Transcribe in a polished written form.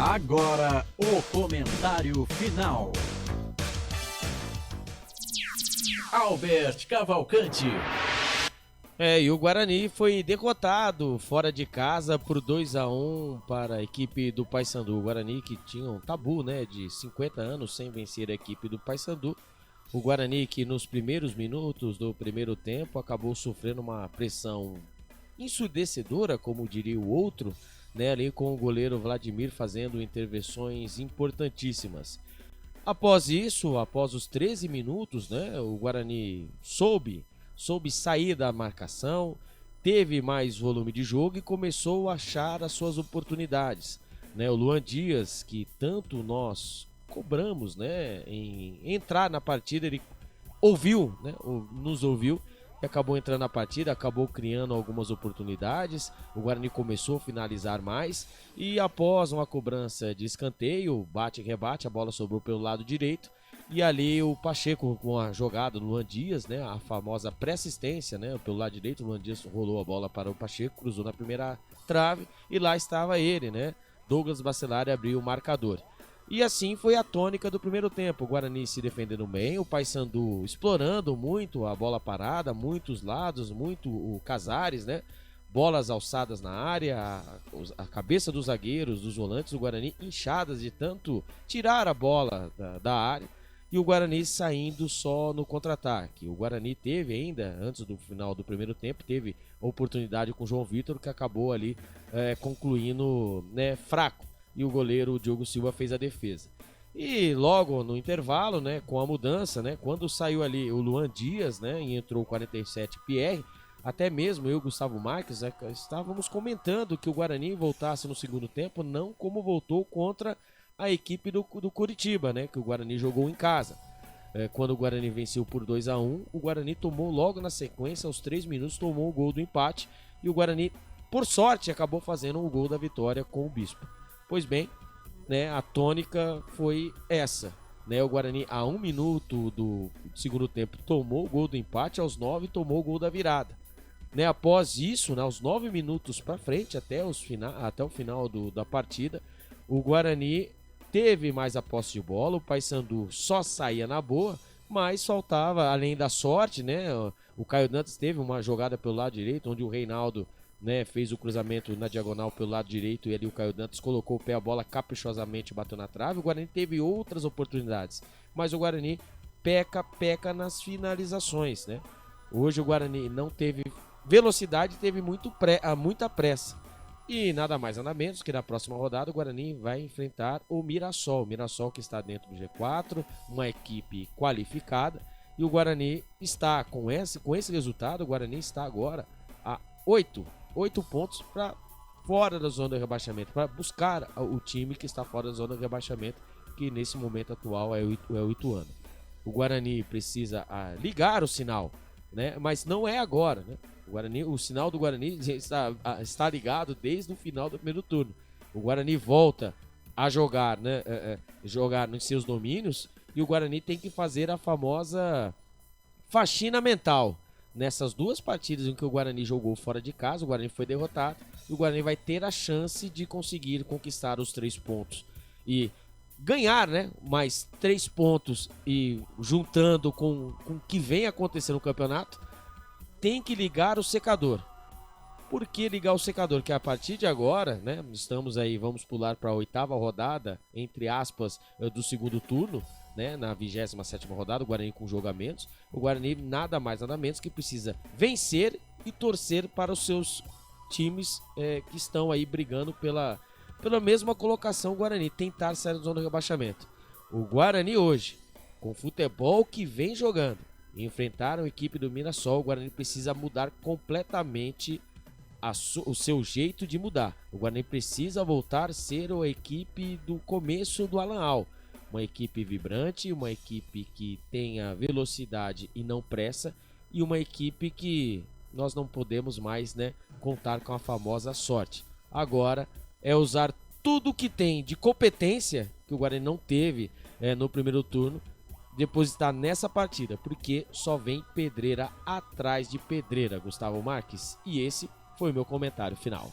Agora o comentário final. Albert Cavalcante. E o Guarani foi derrotado fora de casa por 2-1 para a equipe do Paysandu. O Guarani, que tinha um tabu, né, de 50 anos sem vencer a equipe do Paysandu. O Guarani, que nos primeiros minutos do primeiro tempo acabou sofrendo uma pressão ensurdecedora, como diria o outro, né, ali com o goleiro Vladimir fazendo intervenções importantíssimas. Após isso, após os 13 minutos, né, o Guarani soube sair da marcação, teve mais volume de jogo e começou a achar as suas oportunidades. Né, o Luan Dias, que tanto nós cobramos, né, em entrar na partida, ele nos ouviu e acabou entrando na partida, acabou criando algumas oportunidades. O Guarani começou a finalizar mais e após uma cobrança de escanteio, bate e rebate, a bola sobrou pelo lado direito. E ali o Pacheco com a jogada do Luan Dias, né, a famosa pré-assistência, né, pelo lado direito, o Luan Dias rolou a bola para o Pacheco, cruzou na primeira trave e lá estava ele, né, Douglas Bacelar abriu o marcador. E assim foi a tônica do primeiro tempo, o Guarani se defendendo bem, o Paysandu explorando muito a bola parada, muitos lados, muito o Casares, né, bolas alçadas na área, a cabeça dos zagueiros, dos volantes do Guarani inchadas de tanto tirar a bola da área. E o Guarani saindo só no contra-ataque. O Guarani teve ainda, antes do final do primeiro tempo, teve oportunidade com o João Vitor, que acabou ali concluindo, né, fraco. E o goleiro Diogo Silva fez a defesa. E logo no intervalo, né, com a mudança, né, quando saiu ali o Luan Dias, né, e entrou o 47 Pierre, até mesmo eu e o Gustavo Marques, né, estávamos comentando que o Guarani voltasse no segundo tempo, não como voltou contra a equipe do Coritiba, né, que o Guarani jogou em casa. Quando o Guarani venceu por 2-1, o Guarani tomou logo na sequência, aos 3 minutos, tomou o gol do empate. E o Guarani, por sorte, acabou fazendo o gol da vitória com o Bispo. Pois bem, né, a tônica foi essa. Né, o Guarani, a 1 minuto do segundo tempo, tomou o gol do empate, aos 9 tomou o gol da virada. Né, após isso, né, aos 9 minutos para frente, até o final da partida, o Guarani teve mais a posse de bola, o Paysandu só saía na boa, mas faltava, além da sorte, né? O Caio Dantas teve uma jogada pelo lado direito, onde o Reinaldo, né, fez o cruzamento na diagonal pelo lado direito e ali o Caio Dantas colocou o pé, a bola caprichosamente bateu na trave. O Guarani teve outras oportunidades, mas o Guarani peca nas finalizações, né? Hoje o Guarani não teve velocidade, teve muita pressa. E nada mais nada menos que na próxima rodada o Guarani vai enfrentar o Mirassol. O Mirassol que está dentro do G4, uma equipe qualificada. E o Guarani está com esse resultado, o Guarani está agora a 8 pontos para fora da zona de rebaixamento, para buscar o time que está fora da zona de rebaixamento, que nesse momento atual é o Ituano. O Guarani precisa ligar o sinal, né? Mas não é agora, né? O sinal do Guarani está ligado desde o final do primeiro turno. O Guarani volta a jogar, né, jogar nos seus domínios, e o Guarani tem que fazer a famosa faxina mental. Nessas duas partidas em que o Guarani jogou fora de casa, o Guarani foi derrotado, e o Guarani vai ter a chance de conseguir conquistar os 3 pontos. E ganhar, né, mais 3 pontos e juntando com o que vem acontecendo no campeonato, tem que ligar o secador. Por que ligar o secador? Que a partir de agora, né, vamos pular para a 8ª rodada, entre aspas, do segundo turno, né, na 27ª rodada, o Guarani com jogamentos. O Guarani nada mais nada menos que precisa vencer e torcer para os seus times que estão aí brigando pela mesma colocação. O Guarani tentar sair da zona de rebaixamento. O Guarani hoje, com o futebol que vem jogando, enfrentaram a equipe do Mirassol, o Guarani precisa mudar completamente o seu jeito de mudar. O Guarani precisa voltar a ser a equipe do começo do Alan Al. Uma equipe vibrante, uma equipe que tenha velocidade e não pressa, e uma equipe que nós não podemos mais, né, contar com a famosa sorte. Agora é usar tudo que tem de competência, que o Guarani não teve no primeiro turno, depositar nessa partida, porque só vem pedreira atrás de pedreira, Gustavo Marques. E esse foi o meu comentário final.